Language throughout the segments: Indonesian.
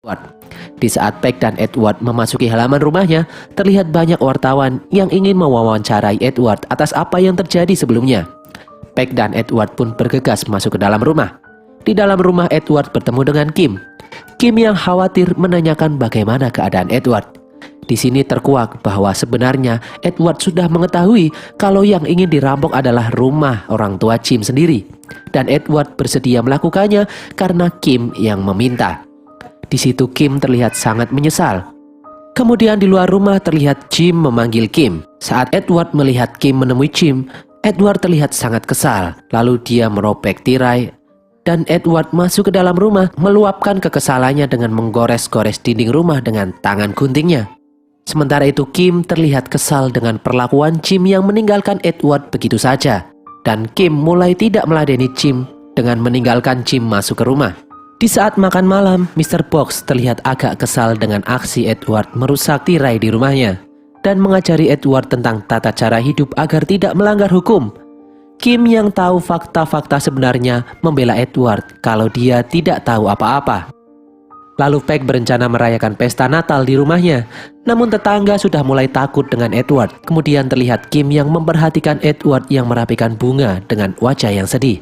Edward. Di saat Peg dan Edward memasuki halaman rumahnya, terlihat banyak wartawan yang ingin mewawancarai Edward atas apa yang terjadi sebelumnya. Peg dan Edward pun bergegas masuk ke dalam rumah. Di dalam rumah, Edward bertemu dengan Kim. Kim yang khawatir menanyakan bagaimana keadaan Edward. Di sini terkuak bahwa sebenarnya Edward sudah mengetahui kalau yang ingin dirampok adalah rumah orang tua Jim sendiri. Dan Edward bersedia melakukannya karena Kim yang meminta. Di situ Kim terlihat sangat menyesal. Kemudian di luar rumah terlihat Jim memanggil Kim. Saat Edward melihat Kim menemui Jim, Edward terlihat sangat kesal. Lalu dia merobek tirai dan Edward masuk ke dalam rumah, meluapkan kekesalannya dengan menggores-gores dinding rumah dengan tangan guntingnya. Sementara itu Kim terlihat kesal dengan perlakuan Jim yang meninggalkan Edward begitu saja. Dan Kim mulai tidak meladeni Jim dengan meninggalkan Jim masuk ke rumah. Di saat makan malam, Mr. Box terlihat agak kesal dengan aksi Edward merusak tirai di rumahnya dan mengajari Edward tentang tata cara hidup agar tidak melanggar hukum. Kim yang tahu fakta-fakta sebenarnya membela Edward kalau dia tidak tahu apa-apa. Lalu Peg berencana merayakan pesta Natal di rumahnya, namun tetangga sudah mulai takut dengan Edward. Kemudian terlihat Kim yang memperhatikan Edward yang merapikan bunga dengan wajah yang sedih.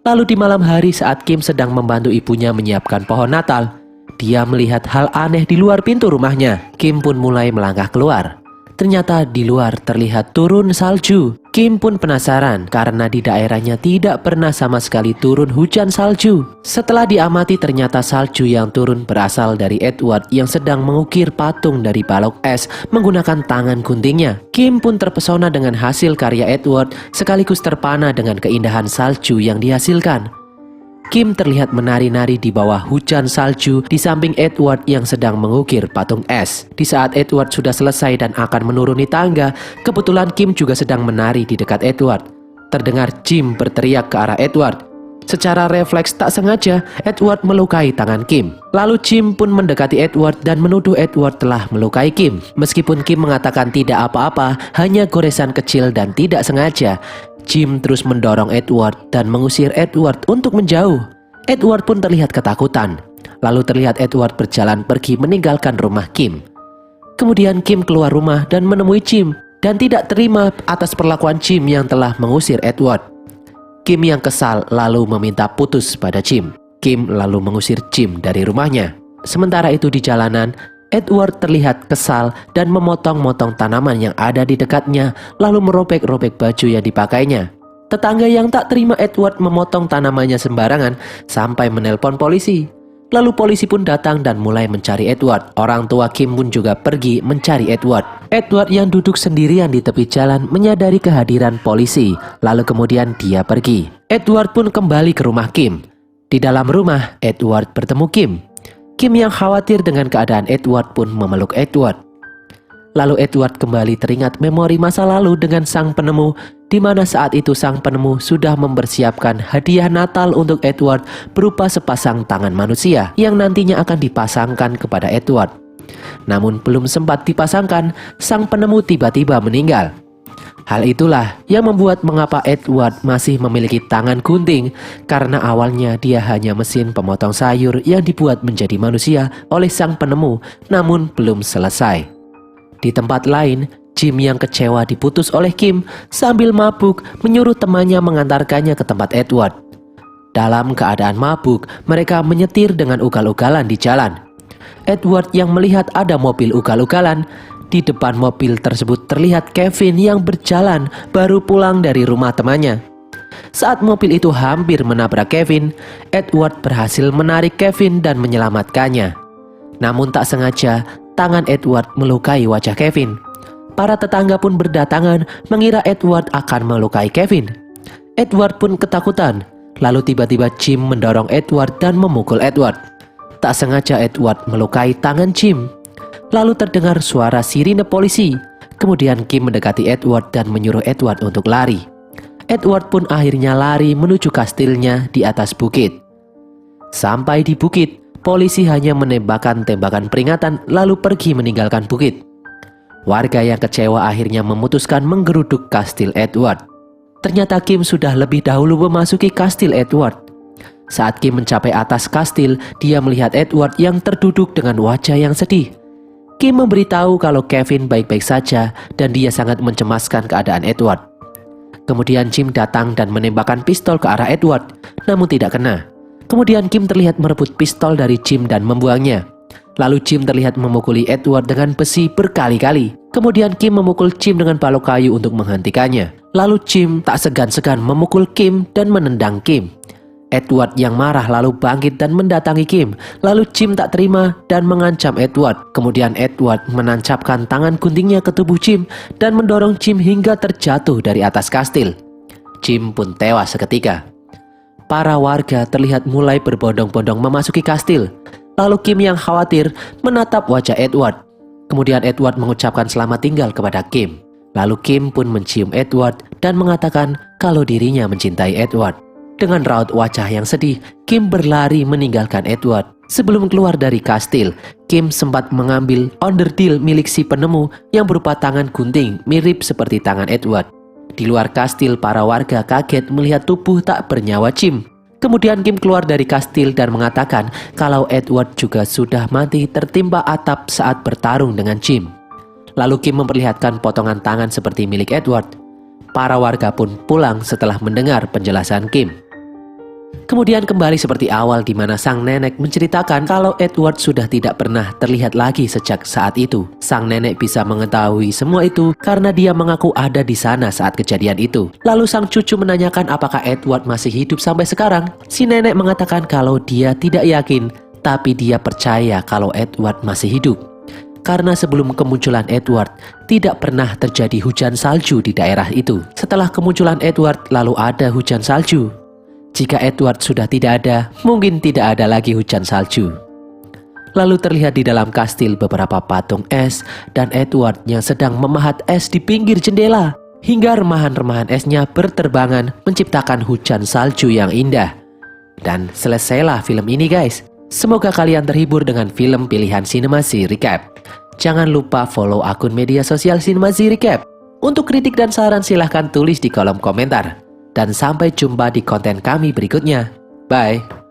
Lalu di malam hari saat Kim sedang membantu ibunya menyiapkan pohon Natal, dia melihat hal aneh di luar pintu rumahnya. Kim pun mulai melangkah keluar. Ternyata di luar terlihat turun salju. Kim pun penasaran karena di daerahnya tidak pernah sama sekali turun hujan salju. Setelah diamati ternyata salju yang turun berasal dari Edward yang sedang mengukir patung dari balok es menggunakan tangan guntingnya. Kim pun terpesona dengan hasil karya Edward sekaligus terpana dengan keindahan salju yang dihasilkan. Kim terlihat menari-nari di bawah hujan salju di samping Edward yang sedang mengukir patung es. Di saat Edward sudah selesai dan akan menuruni tangga, kebetulan Kim juga sedang menari di dekat Edward. Terdengar Jim berteriak ke arah Edward. Secara refleks tak sengaja, Edward melukai tangan Kim. Lalu Jim pun mendekati Edward dan menuduh Edward telah melukai Kim. Meskipun Kim mengatakan tidak apa-apa, hanya goresan kecil dan tidak sengaja, Jim terus mendorong Edward dan mengusir Edward untuk menjauh. Edward pun terlihat ketakutan. Lalu terlihat Edward berjalan pergi meninggalkan rumah Kim. Kemudian Kim keluar rumah dan menemui Jim dan tidak terima atas perlakuan Jim yang telah mengusir Edward. Kim yang kesal lalu meminta putus pada Jim. Kim lalu mengusir Jim dari rumahnya. Sementara itu di jalanan, Edward terlihat kesal dan memotong-motong tanaman yang ada di dekatnya, lalu merobek-robek baju yang dipakainya. Tetangga yang tak terima Edward memotong tanamannya sembarangan sampai menelpon polisi. Lalu polisi pun datang dan mulai mencari Edward. Orang tua Kim pun juga pergi mencari Edward. Edward yang duduk sendirian di tepi jalan menyadari kehadiran polisi, lalu kemudian dia pergi. Edward pun kembali ke rumah Kim. Di dalam rumah, Edward bertemu Kim. Kim yang khawatir dengan keadaan Edward pun memeluk Edward. Lalu Edward kembali teringat memori masa lalu dengan sang penemu, di mana saat itu sang penemu sudah mempersiapkan hadiah Natal untuk Edward berupa sepasang tangan manusia yang nantinya akan dipasangkan kepada Edward. Namun belum sempat dipasangkan, sang penemu tiba-tiba meninggal. Hal itulah yang membuat mengapa Edward masih memiliki tangan gunting, karena awalnya dia hanya mesin pemotong sayur yang dibuat menjadi manusia oleh sang penemu, namun belum selesai. Di tempat lain, Jim yang kecewa diputus oleh Kim sambil mabuk menyuruh temannya mengantarkannya ke tempat Edward. Dalam keadaan mabuk, mereka menyetir dengan ugal-ugalan di jalan. Edward yang melihat ada mobil ugal-ugalan. Di depan mobil tersebut terlihat Kevin yang berjalan baru pulang dari rumah temannya. Saat mobil itu hampir menabrak Kevin, Edward berhasil menarik Kevin dan menyelamatkannya. Namun tak sengaja, tangan Edward melukai wajah Kevin. Para tetangga pun berdatangan mengira Edward akan melukai Kevin. Edward pun ketakutan. Lalu tiba-tiba Jim mendorong Edward dan memukul Edward. Tak sengaja Edward melukai tangan Jim. Lalu terdengar suara sirine polisi. Kemudian Kim mendekati Edward dan menyuruh Edward untuk lari. Edward pun akhirnya lari menuju kastilnya di atas bukit. Sampai di bukit, polisi hanya menembakkan tembakan peringatan lalu pergi meninggalkan bukit. Warga yang kecewa akhirnya memutuskan menggeruduk kastil Edward. Ternyata Kim sudah lebih dahulu memasuki kastil Edward. Saat Kim mencapai atas kastil, dia melihat Edward yang terduduk dengan wajah yang sedih. Kim memberitahu kalau Kevin baik-baik saja dan dia sangat mencemaskan keadaan Edward. Kemudian Jim datang dan menembakkan pistol ke arah Edward, namun tidak kena. Kemudian Kim terlihat merebut pistol dari Jim dan membuangnya. Lalu Jim terlihat memukuli Edward dengan besi berkali-kali. Kemudian Kim memukul Jim dengan balok kayu untuk menghentikannya. Lalu Jim tak segan-segan memukul Kim dan menendang Kim. Edward yang marah lalu bangkit dan mendatangi Kim. Lalu Jim tak terima dan mengancam Edward. Kemudian Edward menancapkan tangan guntingnya ke tubuh Jim dan mendorong Jim hingga terjatuh dari atas kastil. Jim pun tewas seketika. Para warga terlihat mulai berbondong-bondong memasuki kastil. Lalu Kim yang khawatir menatap wajah Edward. Kemudian Edward mengucapkan selamat tinggal kepada Kim. Lalu Kim pun mencium Edward dan mengatakan kalau dirinya mencintai Edward. Dengan raut wajah yang sedih, Kim berlari meninggalkan Edward. Sebelum keluar dari kastil, Kim sempat mengambil onderdil milik si penemu yang berupa tangan gunting mirip seperti tangan Edward. Di luar kastil, para warga kaget melihat tubuh tak bernyawa Jim. Kemudian Kim keluar dari kastil dan mengatakan kalau Edward juga sudah mati tertimpa atap saat bertarung dengan Jim. Lalu Kim memperlihatkan potongan tangan seperti milik Edward. Para warga pun pulang setelah mendengar penjelasan Kim. Kemudian kembali seperti awal di mana sang nenek menceritakan kalau Edward sudah tidak pernah terlihat lagi sejak saat itu. Sang nenek bisa mengetahui semua itu karena dia mengaku ada di sana saat kejadian itu. Lalu sang cucu menanyakan apakah Edward masih hidup sampai sekarang. Si nenek mengatakan kalau dia tidak yakin, tapi dia percaya kalau Edward masih hidup. Karena sebelum kemunculan Edward, tidak pernah terjadi hujan salju di daerah itu. Setelah kemunculan Edward, lalu ada hujan salju. Jika Edward sudah tidak ada, mungkin tidak ada lagi hujan salju. Lalu terlihat di dalam kastil beberapa patung es dan Edward yang sedang memahat es di pinggir jendela. Hingga remahan-remahan esnya berterbangan menciptakan hujan salju yang indah. Dan selesailah film ini guys. Semoga kalian terhibur dengan film pilihan Cinemazy Recap. Jangan lupa follow akun media sosial Cinemazy Recap. Untuk kritik dan saran silahkan tulis di kolom komentar. Dan sampai jumpa di konten kami berikutnya. Bye.